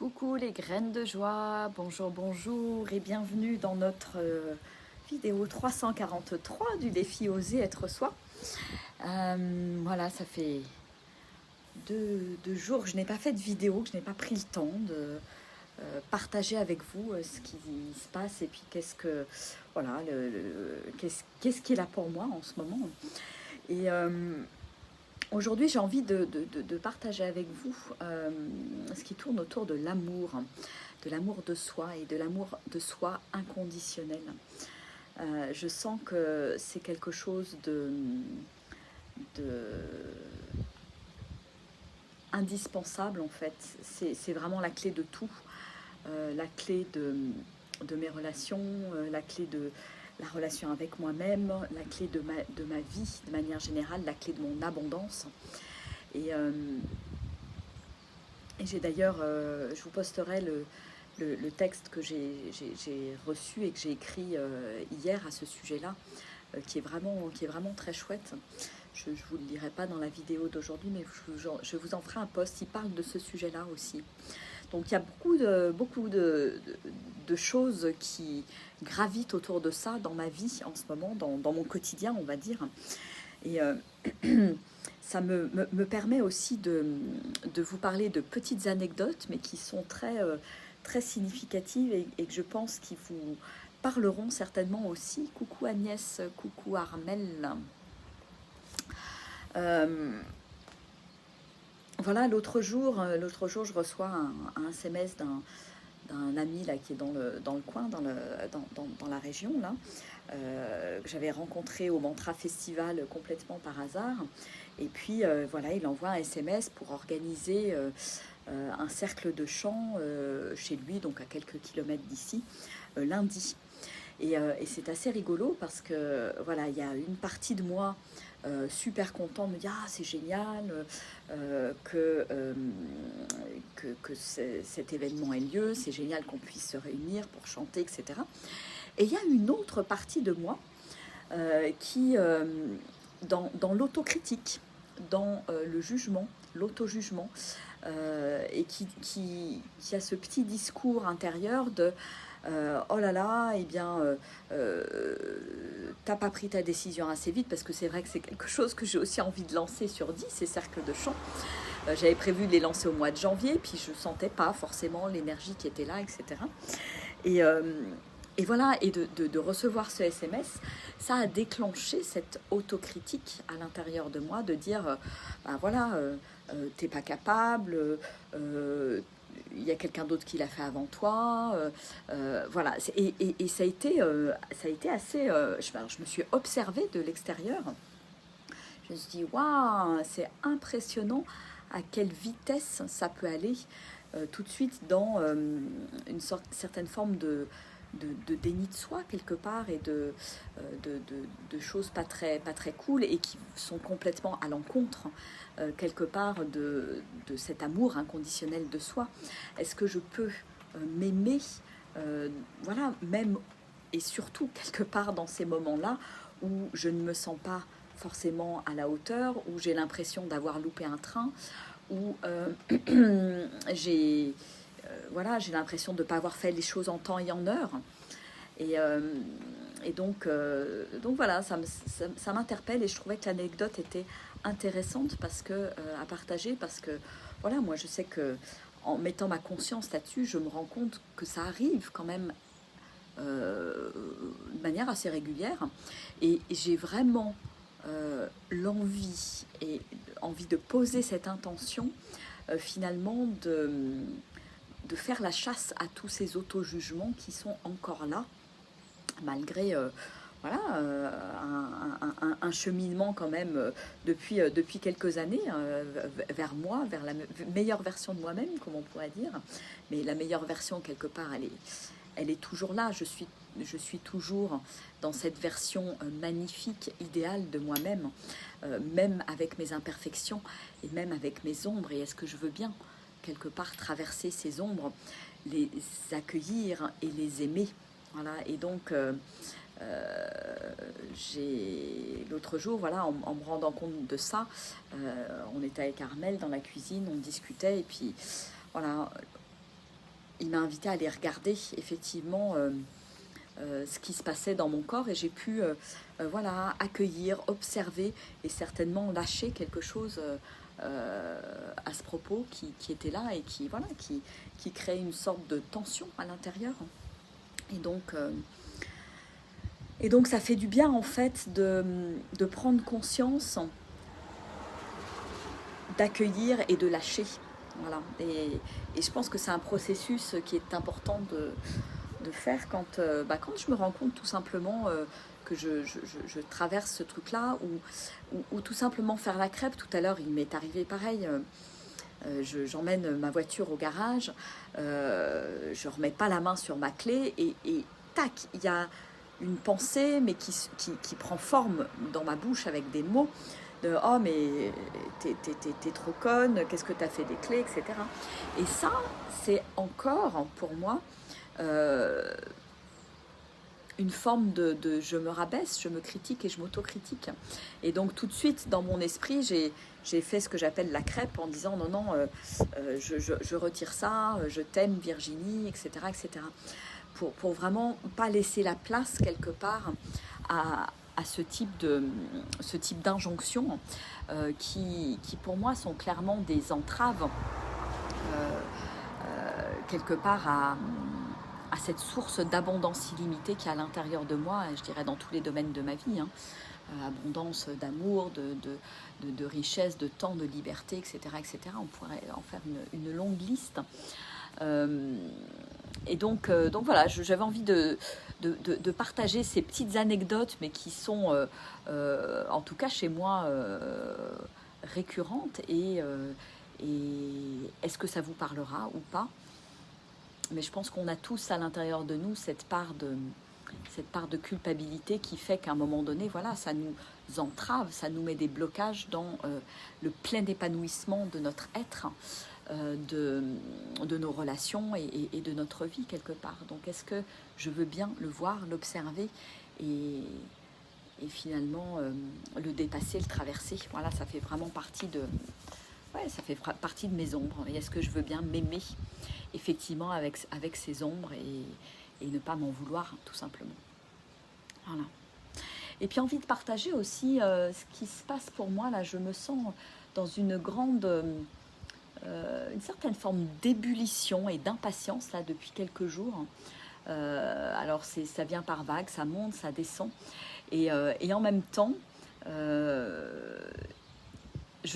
Coucou les graines de joie, bonjour, bonjour et bienvenue dans notre vidéo 343 du défi Oser être soi. Voilà, ça fait deux jours que je n'ai pas fait de vidéo, que je n'ai pas pris le temps de partager avec vous ce qui se passe et puis voilà, qu'est-ce qui est là pour moi en ce moment. Et aujourd'hui, j'ai envie de partager avec vous ce qui tourne autour de l'amour de soi et de l'amour de soi inconditionnel. Je sens que c'est quelque chose de indispensable en fait. C'est vraiment la clé de tout, la clé de mes relations, la clé de la relation avec moi-même, la clé de ma vie de manière générale, la clé de mon abondance. Et j'ai d'ailleurs, je vous posterai le texte que j'ai reçu et que j'ai écrit hier à ce sujet-là, qui est vraiment très chouette. Je ne vous le dirai pas dans la vidéo d'aujourd'hui, mais je vous en ferai un post. Il parle de ce sujet-là aussi. Donc il y a beaucoup de choses qui gravitent autour de ça dans ma vie en ce moment, dans mon quotidien, on va dire. Et ça me permet aussi de vous parler de petites anecdotes, mais qui sont très significatives et que je pense qu'ils vous parleront certainement aussi. Coucou Agnès, coucou Armel. Voilà, l'autre jour, je reçois un SMS d'un ami là, qui est dans le coin, dans la région, là, que j'avais rencontré au Mantra Festival complètement par hasard. Et puis, voilà, il envoie un SMS pour organiser un cercle de chant chez lui, donc à quelques kilomètres d'ici, lundi. Et c'est assez rigolo parce que voilà, il y a une partie de moi super content de me dire ah c'est génial que cet événement ait lieu, c'est génial qu'on puisse se réunir pour chanter, etc. Et il y a une autre partie de moi qui, dans l'autocritique, dans le jugement, l'auto-jugement, et qui a ce petit discours intérieur de oh là là, eh bien, t'as pas pris ta décision assez vite, parce que c'est vrai que c'est quelque chose que j'ai aussi envie de lancer sur 10, ces cercles de chant. J'avais prévu de les lancer au mois de janvier, puis je sentais pas forcément l'énergie qui était là, etc. Et, et voilà, et de recevoir ce SMS, ça a déclenché cette autocritique à l'intérieur de moi, de dire, ben voilà, t'es pas capable, il y a quelqu'un d'autre qui l'a fait avant toi, voilà. Et ça a été assez, je me suis observée de l'extérieur. Je me suis dit, waouh, c'est impressionnant à quelle vitesse ça peut aller tout de suite dans certaine forme de déni de soi quelque part, et de choses pas très cool et qui sont complètement à l'encontre quelque part de cet amour inconditionnel de soi. Est-ce que je peux m'aimer voilà, même et surtout quelque part dans ces moments-là où je ne me sens pas forcément à la hauteur, où j'ai l'impression d'avoir loupé un train, où j'ai j'ai l'impression de ne pas avoir fait les choses en temps et en heure. Et donc voilà, ça m'interpelle, et je trouvais que l'anecdote était intéressante à partager, parce que voilà, moi je sais que en mettant ma conscience là-dessus, je me rends compte que ça arrive quand même de manière assez régulière, et j'ai vraiment l'envie de poser cette intention finalement de faire la chasse à tous ces auto-jugements qui sont encore là, malgré voilà, un cheminement quand même depuis quelques années vers moi, vers la meilleure version de moi-même, comme on pourrait dire. Mais la meilleure version, quelque part, elle est toujours là. Je suis toujours dans cette version magnifique, idéale de moi-même, même avec mes imperfections et même avec mes ombres. Et est-ce que je veux bien, quelque part, traverser ces ombres, les accueillir et les aimer? Voilà, et donc l'autre jour, voilà, en me rendant compte de ça, on était avec Armel dans la cuisine, on discutait, et puis voilà, il m'a invité à aller regarder effectivement ce qui se passait dans mon corps et j'ai pu voilà, accueillir, observer et certainement lâcher quelque chose à ce propos qui était là et voilà, qui crée une sorte de tension à l'intérieur. Et donc ça fait du bien en fait de prendre conscience, d'accueillir et de lâcher. Voilà. Et je pense que c'est un processus qui est important de faire quand je me rends compte tout simplement que je traverse ce truc-là ou tout simplement faire la crêpe. Tout à l'heure, il m'est arrivé pareil. J'emmène ma voiture au garage, je ne remets pas la main sur ma clé et tac, il y a une pensée mais qui prend forme dans ma bouche avec des mots de « Oh mais t'es trop conne, qu'est-ce que t'as fait des clés ?» etc. Et ça, c'est encore pour moi une forme de je me rabaisse, je me critique et je m'autocritique. Et donc tout de suite dans mon esprit, j'ai fait ce que j'appelle la crêpe en disant non, je retire ça, je t'aime Virginie, etc. etc. Pour vraiment pas laisser la place quelque part à ce type d'injonction qui pour moi sont clairement des entraves quelque part à cette source d'abondance illimitée qui est à l'intérieur de moi, et je dirais dans tous les domaines de ma vie, hein. Abondance d'amour, de richesse, de temps, de liberté, etc., etc. On pourrait en faire une longue liste. Et donc voilà, j'avais envie de partager ces petites anecdotes, mais qui sont, en tout cas chez moi, récurrentes. Et est-ce que ça vous parlera ou pas? Mais je pense qu'on a tous à l'intérieur de nous cette part de culpabilité qui fait qu'à un moment donné, voilà, ça nous entrave, ça nous met des blocages dans le plein épanouissement de notre être, de nos relations et de notre vie quelque part. Donc est-ce que je veux bien le voir, l'observer et finalement le dépasser, le traverser? Voilà, ça fait vraiment partie de mes ombres. Et est-ce que je veux bien m'aimer effectivement avec ces ombres et ne pas m'en vouloir tout simplement. Voilà. Et puis envie de partager aussi ce qui se passe pour moi là. Je me sens dans une certaine forme d'ébullition et d'impatience là depuis quelques jours. Alors ça vient par vagues, ça monte, ça descend et en même temps je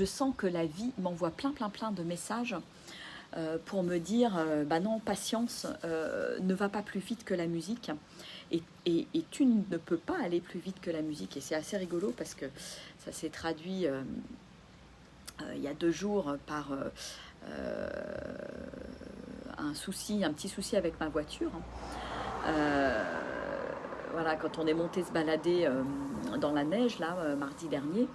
sens que la vie m'envoie plein de messages pour me dire bah non, patience, ne va pas plus vite que la musique et tu ne peux pas aller plus vite que la musique. Et c'est assez rigolo parce que ça s'est traduit il y a 2 jours par un petit souci avec ma voiture. Voilà, quand on est monté se balader dans la neige là mardi dernier,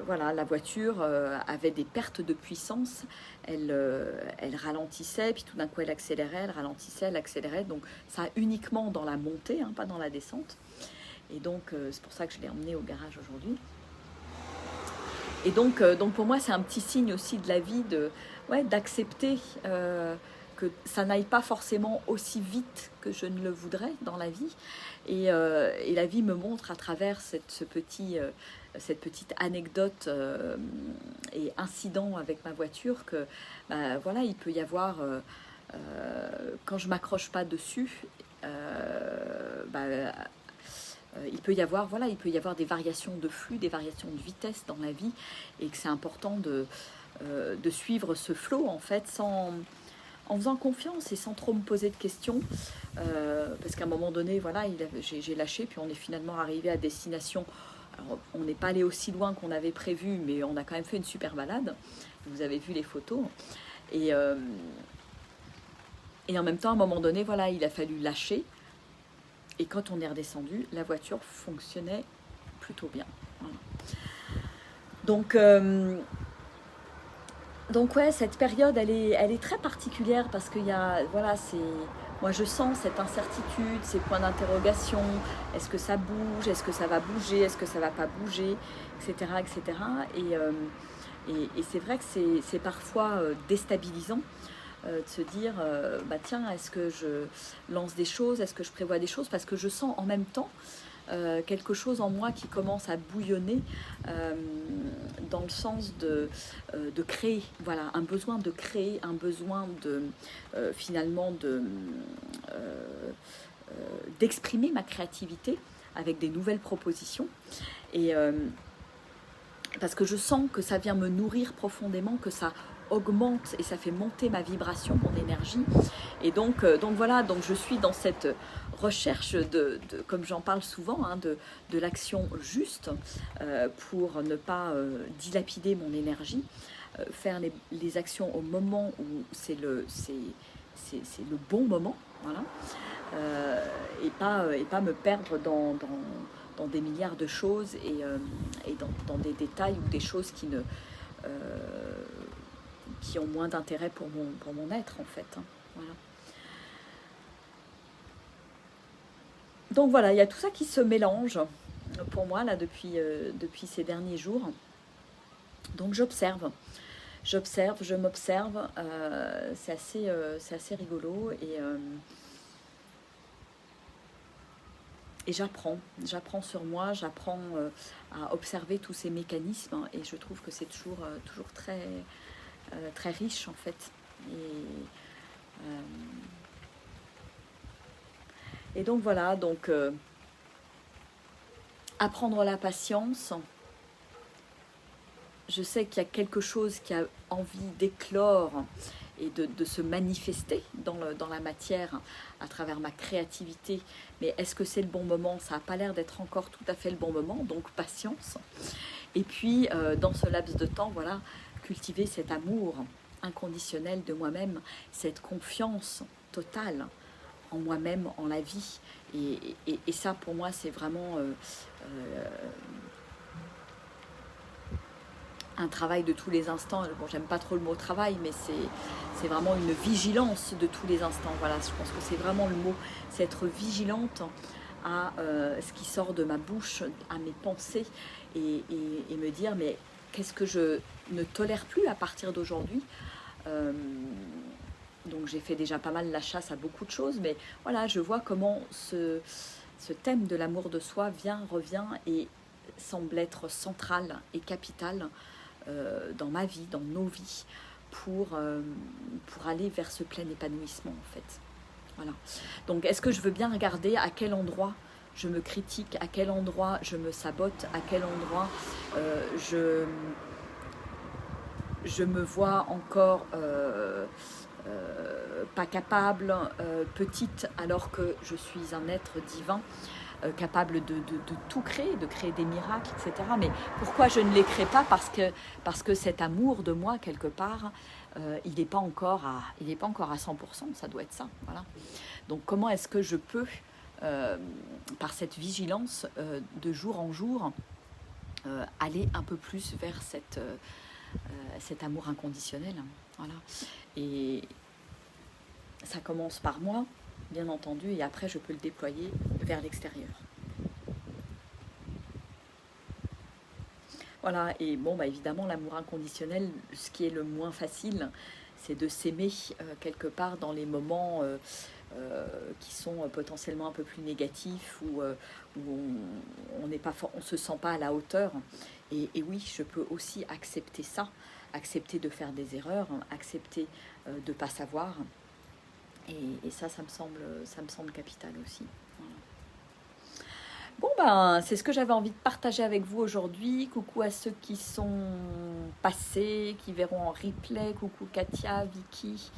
voilà, la voiture avait des pertes de puissance, elle ralentissait, puis tout d'un coup elle accélérait, elle ralentissait, elle accélérait, donc ça uniquement dans la montée, hein, pas dans la descente. Et donc c'est pour ça que je l'ai emmenée au garage aujourd'hui. Et donc pour moi c'est un petit signe aussi de la vie d'accepter que ça n'aille pas forcément aussi vite que je ne le voudrais dans la vie. Et la vie me montre à travers cette petite anecdote et incident avec ma voiture que voilà, il peut y avoir, quand je m'accroche pas dessus, il peut y avoir des variations de flux, des variations de vitesse dans la vie, et que c'est important de suivre ce flot en fait en faisant confiance et sans trop me poser de questions, parce qu'à un moment donné, voilà, j'ai lâché, puis on est finalement arrivé à destination. Alors, on n'est pas allé aussi loin qu'on avait prévu, mais on a quand même fait une super balade. Vous avez vu les photos. Et en même temps, à un moment donné, voilà, il a fallu lâcher. Et quand on est redescendu, la voiture fonctionnait plutôt bien. Voilà. Donc ouais, cette période, elle est très particulière parce qu'il y a, voilà, moi je sens cette incertitude, ces points d'interrogation. Est-ce que ça bouge? Est-ce que ça va bouger? Est-ce que ça va pas bouger? Etc. etc. Et c'est vrai que c'est parfois déstabilisant de se dire, bah tiens, est-ce que je lance des choses, est-ce que je prévois des choses, parce que je sens en même temps quelque chose en moi qui commence à bouillonner dans le sens de créer, voilà, un besoin de créer, un besoin de finalement d'exprimer ma créativité avec des nouvelles propositions. Et parce que je sens que ça vient me nourrir profondément, que ça augmente et ça fait monter ma vibration, mon énergie. Et donc voilà, donc je suis dans cette recherche comme j'en parle souvent, hein, de l'action juste pour ne pas dilapider mon énergie, faire les actions au moment où c'est le bon moment, voilà, et pas me perdre dans des milliards de choses et dans des détails ou des choses qui ont moins d'intérêt pour mon être en fait, hein, voilà. Donc voilà, il y a tout ça qui se mélange pour moi là depuis ces derniers jours. Donc j'observe, je m'observe, c'est assez rigolo et j'apprends sur moi, j'apprends à observer tous ces mécanismes et je trouve que c'est toujours très riche en fait. Et donc voilà, donc apprendre la patience. Je sais qu'il y a quelque chose qui a envie d'éclore et de se manifester dans la matière à travers ma créativité. Mais est-ce que c'est le bon moment? Ça n'a pas l'air d'être encore tout à fait le bon moment, donc patience. Et puis, dans ce laps de temps, voilà, cultiver cet amour inconditionnel de moi-même, cette confiance totale en moi-même, en la vie. Et ça, pour moi, c'est vraiment un travail de tous les instants. Bon, j'aime pas trop le mot travail, mais c'est vraiment une vigilance de tous les instants. Voilà, je pense que c'est vraiment le mot, c'est être vigilante à ce qui sort de ma bouche, à mes pensées, et me dire, mais qu'est-ce que je ne tolère plus à partir d'aujourd'hui. Donc j'ai fait déjà pas mal la chasse à beaucoup de choses, mais voilà, je vois comment ce thème de l'amour de soi revient et semble être central et capital dans ma vie, dans nos vies, pour aller vers ce plein épanouissement en fait. Voilà. Donc est-ce que je veux bien regarder à quel endroit je me critique, à quel endroit je me sabote, à quel endroit je me vois encore pas capable, petite, alors que je suis un être divin, capable de tout créer, de créer des miracles, etc. Mais pourquoi je ne les crée pas? Parce que cet amour de moi, quelque part, il n'est pas encore à 100%, ça doit être ça. Voilà. Donc comment est-ce que je peux, par cette vigilance, de jour en jour, aller un peu plus vers cet amour inconditionnel. Voilà. Et ça commence par moi, bien entendu, et après je peux le déployer vers l'extérieur. Voilà, et bon, bah évidemment, l'amour inconditionnel, ce qui est le moins facile, c'est de s'aimer quelque part dans les moments qui sont potentiellement un peu plus négatifs, où on se sent pas à la hauteur. Et oui, je peux aussi accepter ça, accepter de faire des erreurs, accepter de ne pas savoir. Et ça me semble capital aussi. Voilà. Bon ben, c'est ce que j'avais envie de partager avec vous aujourd'hui. Coucou à ceux qui sont passés, qui verront en replay. Coucou Katia, Vicky,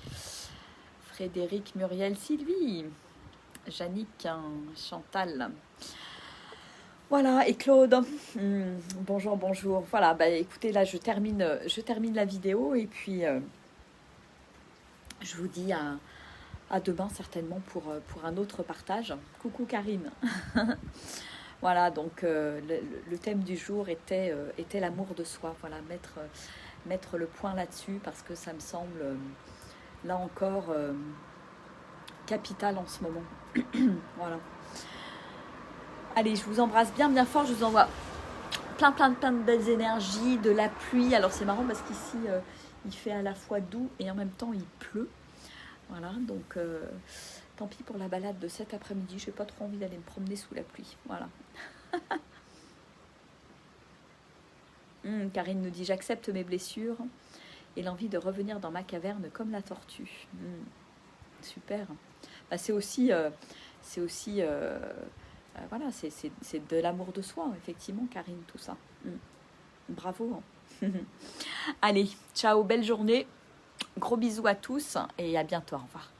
Frédéric, Muriel, Sylvie, Yannick, Chantal. Voilà, et Claude, bonjour, bonjour. Voilà, bah écoutez, là je termine la vidéo et puis je vous dis à demain certainement pour un autre partage. Coucou Karine. Voilà, donc le thème du jour était l'amour de soi. Voilà, mettre le point là-dessus parce que ça me semble, là encore, capital en ce moment. Voilà. Allez, je vous embrasse bien, bien fort. Je vous envoie plein de belles énergies, de la pluie. Alors c'est marrant parce qu'ici, il fait à la fois doux et en même temps il pleut. Voilà, donc tant pis pour la balade de cet après-midi. Je n'ai pas trop envie d'aller me promener sous la pluie. Voilà. Karine nous dit: j'accepte mes blessures et l'envie de revenir dans ma caverne comme la tortue. Super. Bah, c'est aussi, voilà, c'est de l'amour de soi, effectivement, Karine, tout ça. Bravo. Allez, ciao, belle journée. Gros bisous à tous et à bientôt. Au revoir.